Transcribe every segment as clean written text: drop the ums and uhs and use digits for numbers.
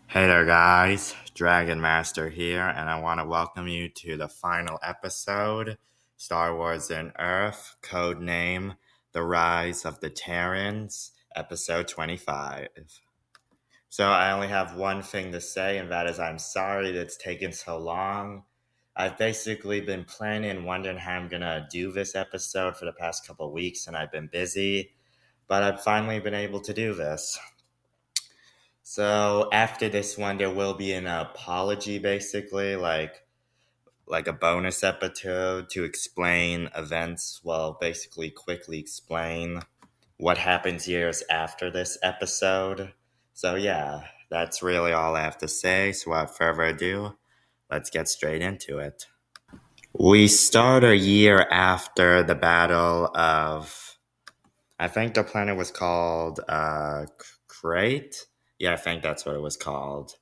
Hey there, guys. Dragon Master here, and I want to welcome you to the final episode Star Wars in Earth, codename The Rise of the Terrans, episode 25. So, I only have one thing to say, and that is I'm sorry that it's taken so long. I've basically been planning and wondering how I'm gonna do this episode for the past couple weeks, and I've been busy, but I've finally been able to do this. So after this one, there will be an apology, basically, like a bonus episode to explain events. Well, basically, quickly explain what happens years after this episode. So yeah, that's really all I have to say. So without further ado, let's get straight into it. We start a year after the battle of I think the planet was called Crate. Yeah, I think that's what it was called.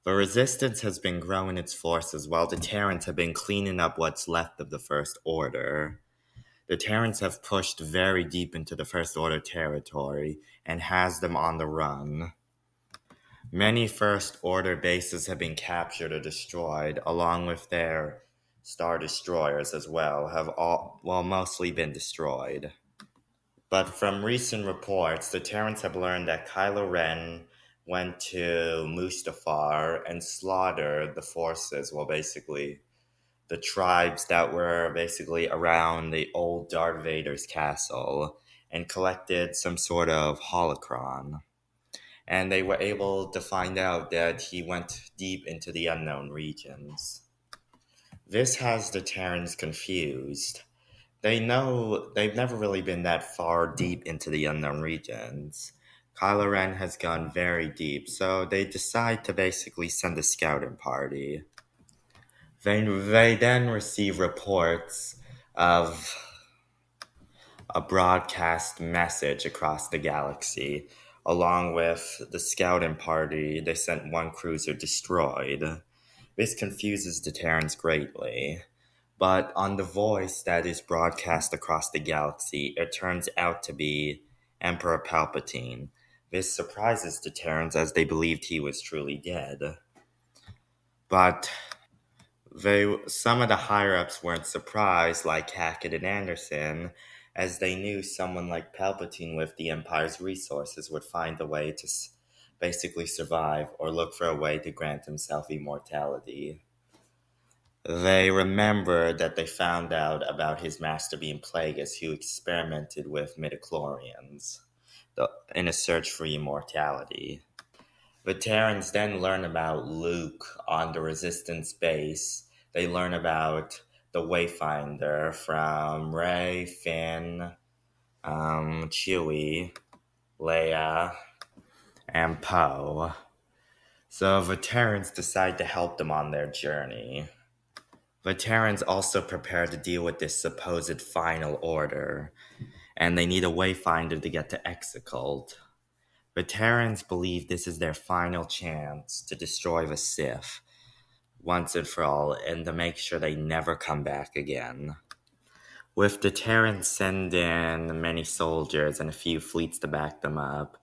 The Resistance has been growing its forces while the Terrans have been cleaning up what's left of the First Order. The Terrans have pushed very deep into the First Order territory and has them on the run. Many First Order bases have been captured or destroyed, along with their Star Destroyers as well, have mostly been destroyed. But from recent reports, the Terrans have learned that Kylo Ren went to Mustafar and slaughtered the forces, well, basically, the tribes that were basically around the old Darth Vader's castle and collected some sort of holocron. And they were able to find out that he went deep into the unknown regions. This has the Terrans confused. They know they've never really been that far deep into the unknown regions. Kylo Ren has gone very deep, so they decide to basically send a scouting party. They then receive reports of a broadcast message across the galaxy. Along with the scouting party, they sent one cruiser destroyed. This confuses the Terrans greatly. But on the voice that is broadcast across the galaxy, it turns out to be Emperor Palpatine. This surprises the Terrans as they believed he was truly dead. But some of the higher ups weren't surprised, like Hackett and Anderson, as they knew someone like Palpatine with the Empire's resources would find a way to basically survive or look for a way to grant himself immortality. They remembered that they found out about his master being Plagueis, who experimented with midichlorians in a search for immortality. The Terrans then learn about Luke on the Resistance base. They learn about the Wayfinder from Rey, Finn, Chewie, Leia, and Poe. So the Terrans decide to help them on their journey. The Terrans also prepare to deal with this supposed final order, and they need a Wayfinder to get to Exegol. The Terrans believe this is their final chance to destroy the Sith once and for all, and to make sure they never come back again. With the Terrans sending many soldiers and a few fleets to back them up,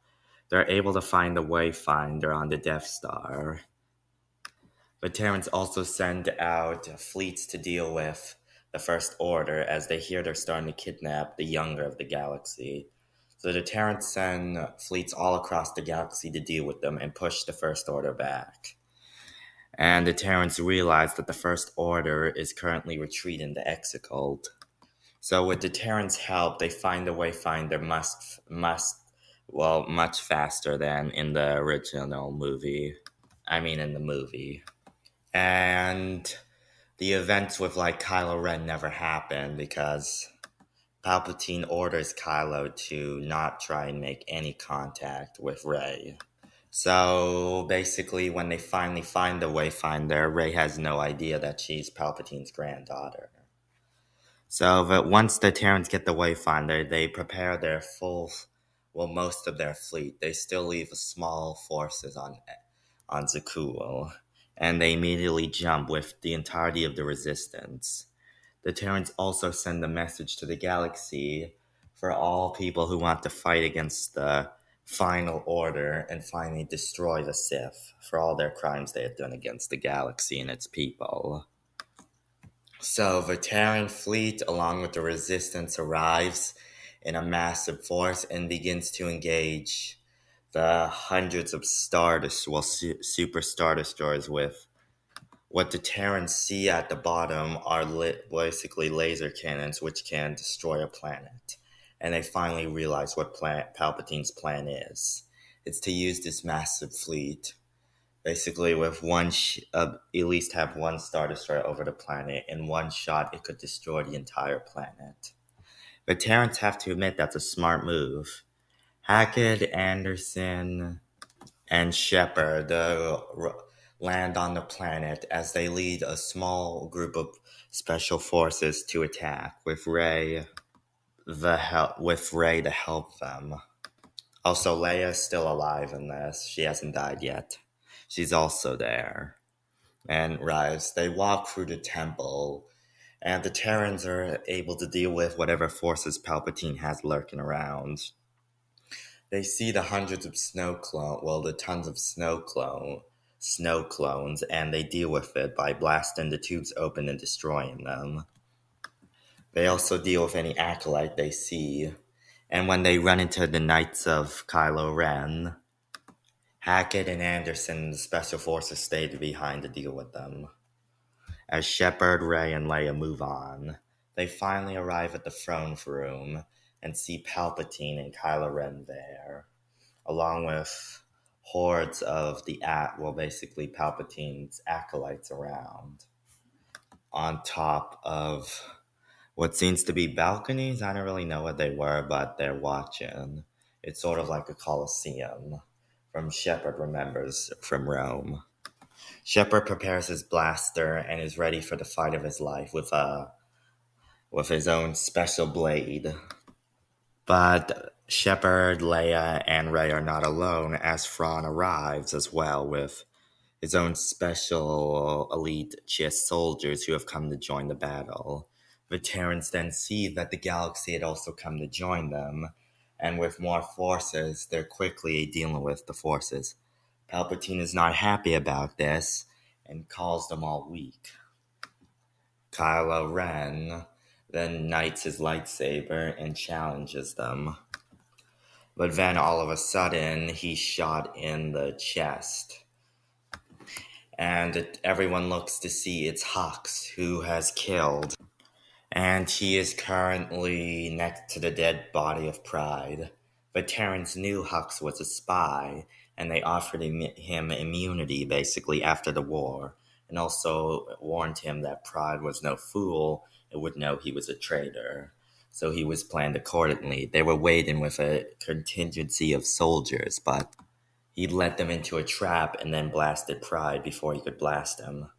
they're able to find the Wayfinder on the Death Star. The Terrans also send out fleets to deal with the First Order as they hear they're starting to kidnap the younger of the galaxy. So the Terrans send fleets all across the galaxy to deal with them and push the First Order back. And the Terrans realize that the First Order is currently retreating to Exegol. So with the Terrans' help, they find the Wayfinder much faster than in the original movie. In the movie. And the events with Kylo Ren never happen because Palpatine orders Kylo to not try and make any contact with Rey. So basically, when they finally find the Wayfinder, Rey has no idea that she's Palpatine's granddaughter. So that once the Terrans get the Wayfinder, they prepare their most of their fleet. They still leave small forces on Zakul, and they immediately jump with the entirety of the Resistance. The Terrans also send a message to the galaxy for all people who want to fight against the final order and finally destroy the Sith for all their crimes they had done against the galaxy and its people. So the Terran fleet, along with the Resistance, arrives in a massive force and begins to engage the hundreds of super Star Destroyers with what the Terrans see at the bottom are basically laser cannons which can destroy a planet. And they finally realize what Palpatine's plan is. It's to use this massive fleet, basically with at least have one Star Destroyer over the planet. In one shot, it could destroy the entire planet. The Terrans have to admit that's a smart move. Hackett, Anderson, and Shepard land on the planet as they lead a small group of special forces to attack with Ray to help them. Also, Leia's still alive in this. She hasn't died yet. She's also there. And Rise, they walk through the temple, and the Terrans are able to deal with whatever forces Palpatine has lurking around. They see the hundreds of the tons of snow clones, and they deal with it by blasting the tubes open and destroying them. They also deal with any acolyte they see, and when they run into the Knights of Kylo Ren, Hackett and Anderson, the Special Forces, stayed behind to deal with them. As Shepard, Rey, and Leia move on, they finally arrive at the throne room and see Palpatine and Kylo Ren there, along with hordes of basically Palpatine's acolytes around. On top of what seems to be balconies, I don't really know what they were, but they're watching. It's sort of like a Colosseum, from Shepard remembers from Rome. Shepard prepares his blaster and is ready for the fight of his life with his own special blade. But Shepard, Leia, and Rey are not alone as Thrawn arrives as well with his own special elite Chiss soldiers who have come to join the battle. The Terrans then see that the galaxy had also come to join them, and with more forces, they're quickly dealing with the forces. Palpatine is not happy about this and calls them all weak. Kylo Ren then knights his lightsaber and challenges them. But then all of a sudden, he's shot in the chest. And everyone looks to see it's Hux who has killed. And he is currently next to the dead body of Pride. The Terrans knew Hux was a spy, and they offered him immunity basically after the war, and also warned him that Pride was no fool and would know he was a traitor. So he was planned accordingly. They were waiting with a contingency of soldiers, but he led them into a trap and then blasted Pride before he could blast him.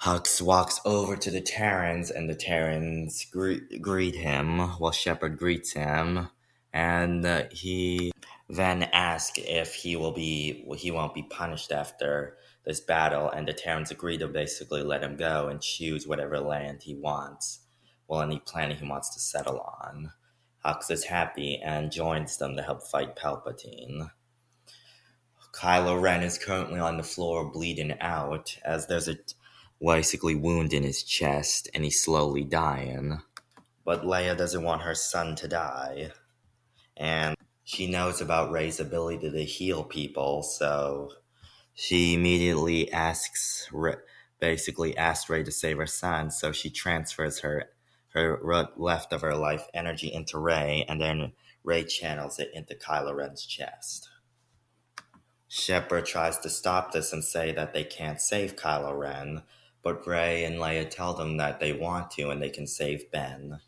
Hux walks over to the Terrans, and the Terrans greet him while Shepard greets him, and he then asks if he won't be punished after this battle, and the Terrans agree to basically let him go and choose whatever land he wants, any planet he wants to settle on. Hux is happy and joins them to help fight Palpatine. Kylo Ren is currently on the floor bleeding out as there's a basically wound in his chest and he's slowly dying. But Leia doesn't want her son to die. And she knows about Rey's ability to heal people, so she immediately asks Rey to save her son, so she transfers her left of her life energy into Rey, and then Rey channels it into Kylo Ren's chest. Shepard tries to stop this and say that they can't save Kylo Ren, but Rey and Leia tell them that they want to and they can save Ben.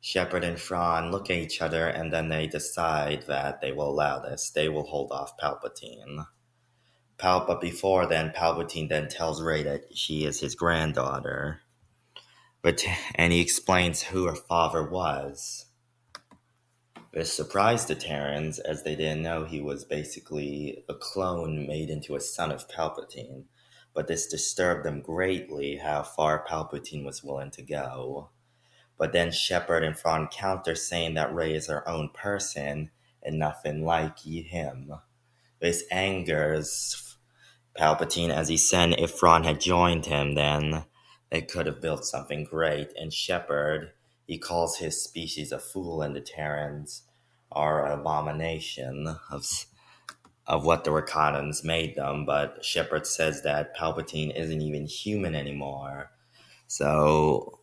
Shepard and Thrawn look at each other and then they decide that they will allow this. They will hold off Palpatine. But before then, Palpatine then tells Rey that she is his granddaughter. And he explains who her father was. This surprised the Terrans, as they didn't know he was basically a clone made into a son of Palpatine. But this disturbed them greatly, how far Palpatine was willing to go. But then Shepard and Thrawn counter, saying that Rey is her own person, and nothing like him. This angers Palpatine as he said if Thrawn had joined him, then they could have built something great. And Shepard, he calls his species a fool, and the Terrans are an abomination of what the Rakatans made them. But Shepard says that Palpatine isn't even human anymore. So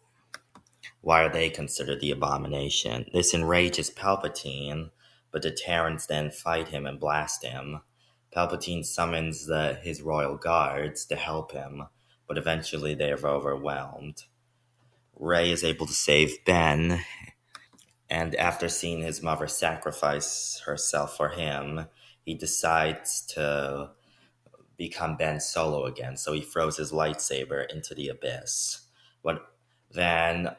why are they considered the abomination? This enrages Palpatine, but the Terrans then fight him and blast him. Palpatine summons his royal guards to help him, but eventually they are overwhelmed. Rey is able to save Ben, and after seeing his mother sacrifice herself for him, he decides to become Ben Solo again, so he throws his lightsaber into the abyss. But then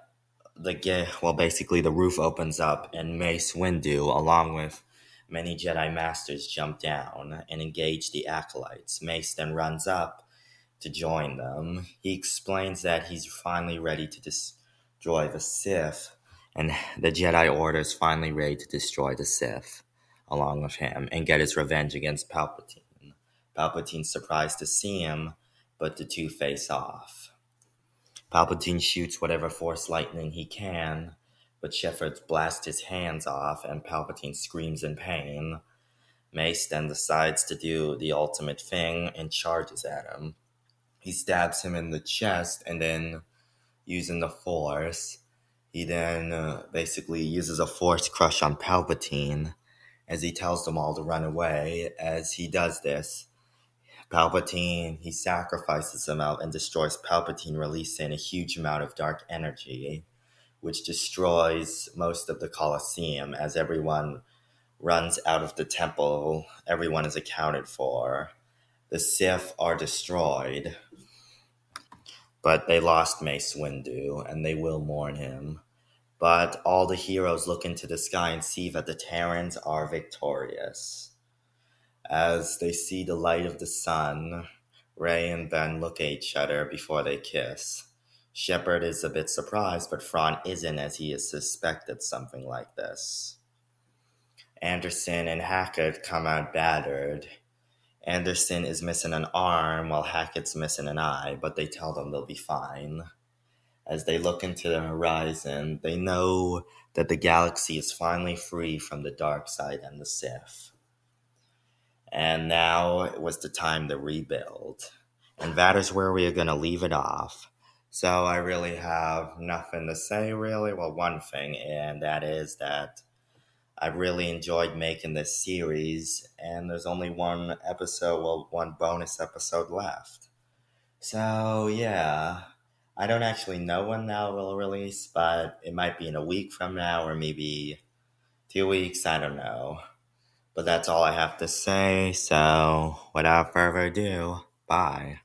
basically the roof opens up and Mace Windu, along with many Jedi Masters, jump down and engage the Acolytes. Mace then runs up to join them. He explains that he's finally ready to destroy the Sith, and the Jedi Order is finally ready to destroy the Sith, along with him, and get his revenge against Palpatine. Palpatine's surprised to see him, but the two face off. Palpatine shoots whatever Force lightning he can, but Shepard blasts his hands off and Palpatine screams in pain. Mace then decides to do the ultimate thing and charges at him. He stabs him in the chest, and then, using the Force, he then basically uses a Force crush on Palpatine as he tells them all to run away. As he does this, Palpatine, he sacrifices him out and destroys Palpatine, releasing a huge amount of dark energy, which destroys most of the Colosseum. As everyone runs out of the temple, everyone is accounted for. The Sith are destroyed, but they lost Mace Windu, and they will mourn him. But all the heroes look into the sky and see that the Terrans are victorious. As they see the light of the sun, Rey and Ben look at each other before they kiss. Shepard is a bit surprised, but Thrawn isn't, as he has suspected something like this. Anderson and Hackett come out battered. Anderson is missing an arm while Hackett's missing an eye, but they tell them they'll be fine. As they look into the horizon, they know that the galaxy is finally free from the dark side and the Sith. And now it was the time to rebuild. And that is where we are going to leave it off. So I really have nothing to say, really. Well, one thing, and that is that I really enjoyed making this series, and there's only one episode, well, one bonus episode left. So, yeah. I don't actually know when that will release, but it might be in a week from now, or maybe 2 weeks, I don't know. But that's all I have to say, so without further ado, bye.